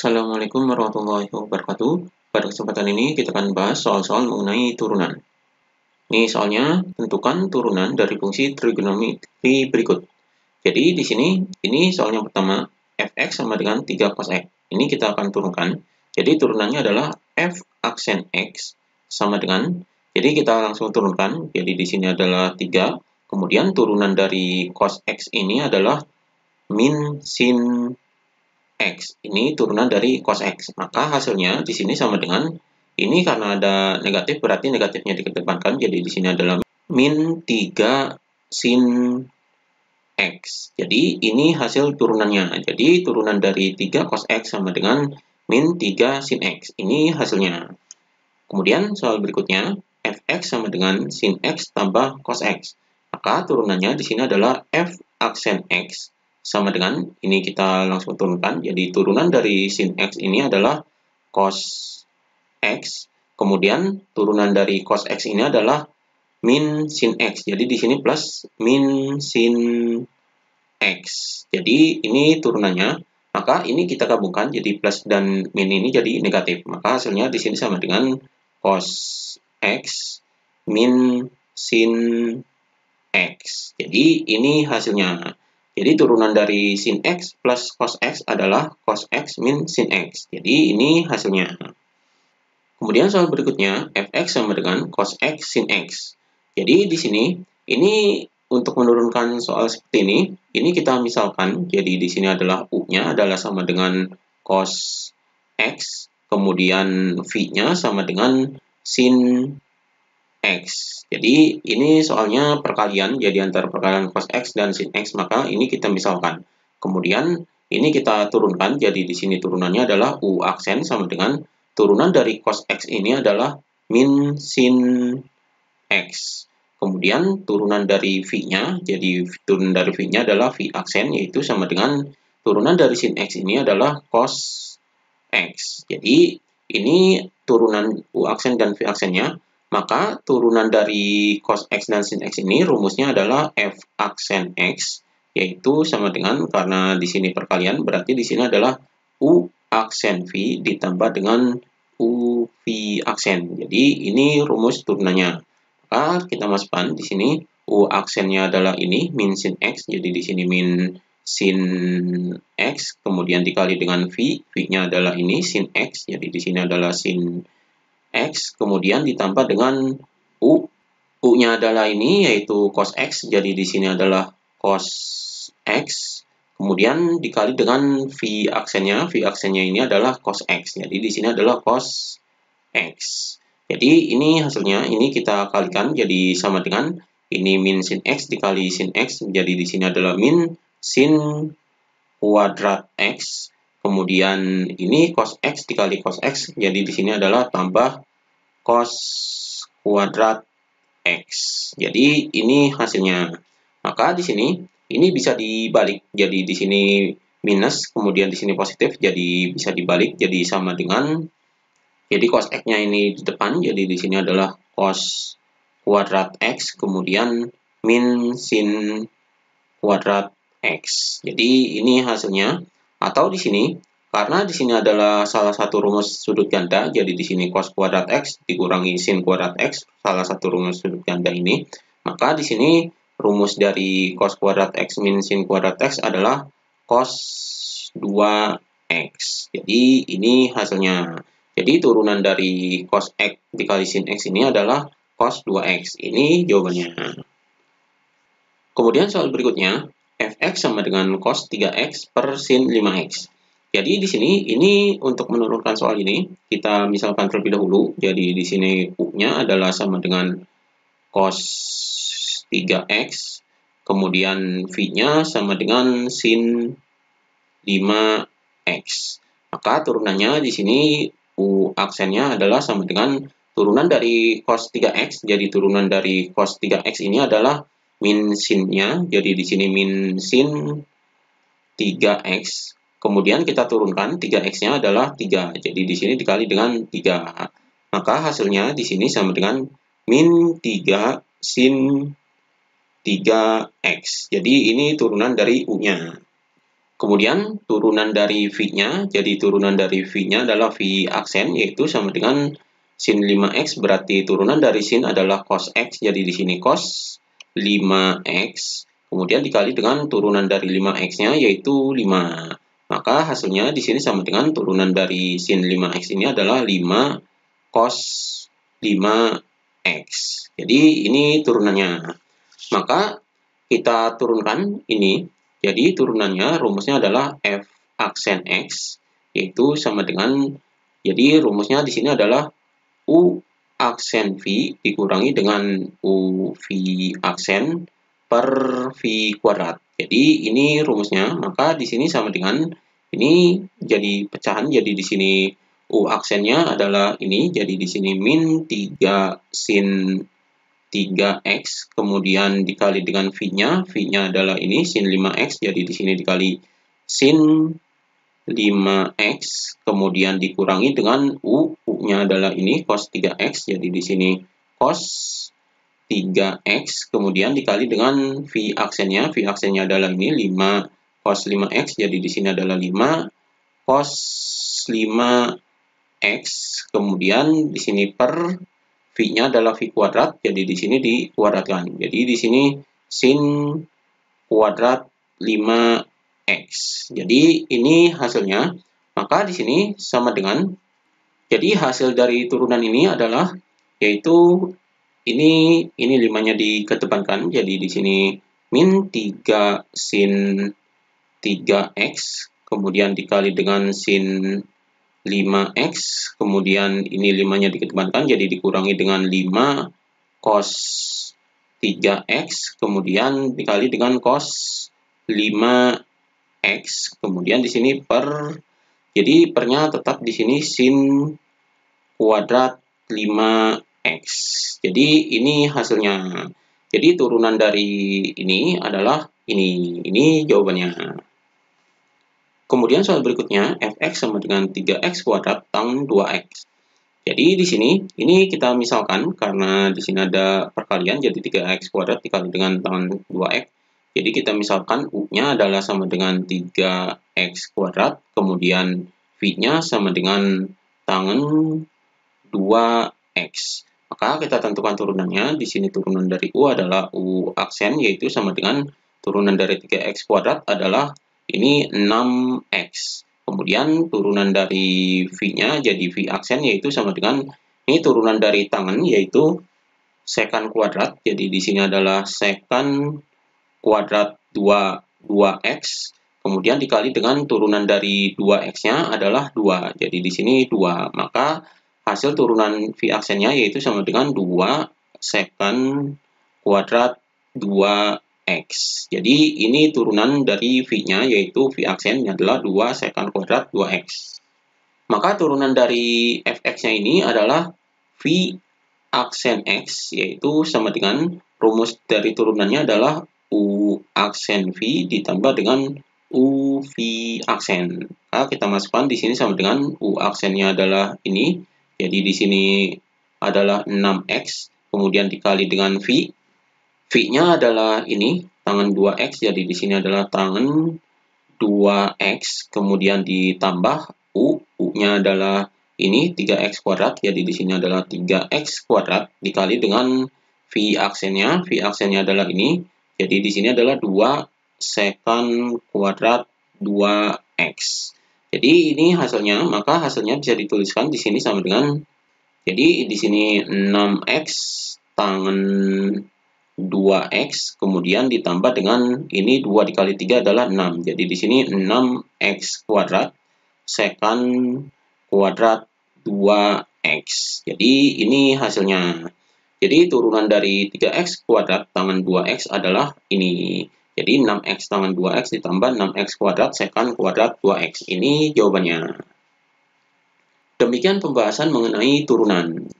Assalamualaikum warahmatullahi wabarakatuh. Pada kesempatan ini kita akan bahas soal-soal mengenai turunan. Ini soalnya, tentukan turunan dari fungsi trigonometri berikut. Jadi di sini, ini soalnya pertama, fx sama dengan 3 cos x. Ini kita akan turunkan. Jadi turunannya adalah f aksen x sama dengan, jadi kita langsung turunkan. Jadi di sini adalah 3. Kemudian turunan dari cos x ini adalah min sin X. Ini turunan dari cos X. Maka hasilnya di sini sama dengan, ini karena ada negatif, berarti negatifnya dikedepankan. Jadi di sini adalah min 3 sin X. Jadi ini hasil turunannya. Jadi turunan dari 3 cos X sama dengan min 3 sin X. Ini hasilnya. Kemudian soal berikutnya, fx sama dengan sin X tambah cos X. Maka turunannya di sini adalah f aksen X sama dengan, ini kita langsung turunkan. Jadi turunan dari sin X ini adalah cos X. Kemudian turunan dari cos X ini adalah min sin X. Jadi di sini plus min sin X. Jadi ini turunannya. Maka ini kita gabungkan, jadi plus dan min ini jadi negatif. Maka hasilnya di sini sama dengan cos X min sin X. Jadi ini hasilnya. Jadi turunan dari sin X plus cos X adalah cos X min sin X. Jadi ini hasilnya. Kemudian soal berikutnya, fx sama dengan cos X sin X. Jadi di sini, ini untuk menurunkan soal seperti ini kita misalkan, jadi di sini adalah U-nya adalah sama dengan cos X, kemudian V-nya sama dengan sin X. Jadi ini soalnya perkalian, jadi antara perkalian cos X dan sin X, maka ini kita misalkan. Kemudian ini kita turunkan, jadi di sini turunannya adalah U aksen sama dengan turunan dari cos X ini adalah min sin X. Kemudian turunan dari V-nya, jadi turunan dari V-nya adalah V aksen, yaitu sama dengan turunan dari sin X ini adalah cos X. Jadi ini turunan U aksen dan V aksennya. Maka turunan dari cos X dan sin X ini rumusnya adalah F aksen X, yaitu sama dengan, karena di sini perkalian, berarti di sini adalah U aksen V ditambah dengan U V aksen. Jadi ini rumus turunannya. Maka kita masukkan di sini U aksennya adalah ini, min sin X, jadi di sini min sin X, kemudian dikali dengan V, V-nya adalah ini, sin X, jadi di sini adalah sin X, kemudian ditambah dengan U. U-nya adalah ini, yaitu cos X, jadi di sini adalah cos X, kemudian dikali dengan V aksennya. V aksennya ini adalah cos X, jadi di sini adalah cos X. Jadi ini hasilnya, ini kita kalikan, jadi sama dengan, ini min sin X dikali sin X, jadi di sini adalah min sin kuadrat X. Kemudian ini cos X dikali cos X, jadi di sini adalah tambah cos kuadrat X. Jadi ini hasilnya. Maka di sini ini bisa dibalik. Jadi di sini minus, kemudian di sini positif, jadi bisa dibalik, jadi sama dengan, jadi cos X-nya ini di depan, jadi di sini adalah cos kuadrat X, kemudian min sin kuadrat X. Jadi ini hasilnya. Atau di sini, karena di sini adalah salah satu rumus sudut ganda, jadi di sini cos kuadrat X dikurangi sin kuadrat X, salah satu rumus sudut ganda ini, maka di sini rumus dari cos kuadrat X min sin kuadrat X adalah cos 2X. Jadi ini hasilnya. Jadi turunan dari cos X dikali sin X ini adalah cos 2X. Ini jawabannya. Kemudian soal berikutnya, fx sama dengan cos 3x per sin 5x. Jadi di sini, ini untuk menurunkan soal ini, kita misalkan terlebih dahulu. Jadi di sini U-nya adalah sama dengan cos 3x, kemudian V-nya sama dengan sin 5x. Maka turunannya di sini U aksennya adalah sama dengan turunan dari cos 3x, jadi turunan dari cos 3x ini adalah min sin-nya, jadi di sini min sin 3x, kemudian kita turunkan 3x-nya adalah 3, jadi di sini dikali dengan 3. Maka hasilnya di sini sama dengan min 3 sin 3x. Jadi ini turunan dari U-nya. Kemudian turunan dari V-nya, jadi turunan dari V-nya adalah V aksen, yaitu sama dengan sin 5x, berarti turunan dari sin adalah cos x, jadi di sini cos 5x, kemudian dikali dengan turunan dari 5x-nya, yaitu 5. Maka hasilnya di sini sama dengan turunan dari sin 5x ini adalah 5 cos 5x. Jadi ini turunannya. Maka kita turunkan ini. Jadi turunannya rumusnya adalah f aksen x, yaitu sama dengan, jadi rumusnya di sini adalah u aksen v dikurangi dengan u v aksen per v kuadrat. Jadi ini rumusnya, maka di sini sama dengan ini jadi pecahan, jadi di sini u aksennya adalah ini, jadi di sini min 3 sin 3x, kemudian dikali dengan V-nya, V-nya adalah ini, sin 5x, jadi di sini dikali sin 5x, kemudian dikurangi dengan U-nya adalah ini, cos 3x, jadi di sini cos 3x, kemudian dikali dengan V aksennya adalah ini, 5 cos 5x, jadi di sini adalah 5 cos 5x, kemudian di sini per V-nya adalah V kuadrat, jadi di sini dikuadratkan. Jadi di sini sin kuadrat 5x. Jadi ini hasilnya. Maka di sini sama dengan, jadi hasil dari turunan ini adalah, yaitu ini 5-nya dikedepankan, jadi di sini min 3 sin 3x, kemudian dikali dengan sin 5x, kemudian ini 5-nya dikedepankan, jadi dikurangi dengan 5 cos 3x, kemudian dikali dengan cos 5x, kemudian di sini per, jadi pernya tetap di sini sin kuadrat 5x. Jadi ini hasilnya. Jadi turunan dari ini adalah ini jawabannya. Kemudian soal berikutnya, fx sama dengan 3x kuadrat tan 2x. Jadi di sini, ini kita misalkan, karena di sini ada perkalian, jadi 3x kuadrat dikali dengan tan 2x. Jadi kita misalkan u-nya adalah sama dengan 3x kuadrat, kemudian v-nya sama dengan tan 2x. Maka kita tentukan turunannya, di sini turunan dari u adalah u aksen, yaitu sama dengan turunan dari 3x kuadrat adalah ini 6x. Kemudian turunan dari V-nya jadi V aksen, yaitu sama dengan ini turunan dari tangan, yaitu sekan kuadrat. Jadi di sini adalah sekan kuadrat 2x. Kemudian dikali dengan turunan dari 2x-nya adalah 2. Jadi di sini 2. Maka hasil turunan V aksennya yaitu sama dengan 2 sekan kuadrat 2x. Jadi ini turunan dari V-nya, yaitu V aksennya adalah 2 sekan kuadrat 2x. Maka turunan dari fx-nya ini adalah V aksen x, yaitu sama dengan rumus dari turunannya adalah U aksen V ditambah dengan U V aksen. Maka kita masukkan di sini sama dengan U aksennya adalah ini, jadi di sini adalah 6x, kemudian dikali dengan V. V-nya adalah ini, tangan 2x, jadi di sini adalah tangan 2x, kemudian ditambah U-nya adalah ini 3x kuadrat, jadi di sini adalah 3x kuadrat, dikali dengan V aksennya adalah ini, jadi di sini adalah 2 sekan kuadrat 2x. Jadi ini hasilnya, maka hasilnya bisa dituliskan di sini sama dengan, jadi di sini 6x tangan 2x, kemudian ditambah dengan ini 2 dikali 3 adalah 6. Jadi di sini 6x kuadrat sekan kuadrat 2x. Jadi ini hasilnya. Jadi turunan dari 3x kuadrat tangan 2x adalah ini. Jadi 6x tangan 2x ditambah 6x kuadrat sekan kuadrat 2x. Ini jawabannya. Demikian pembahasan mengenai turunan.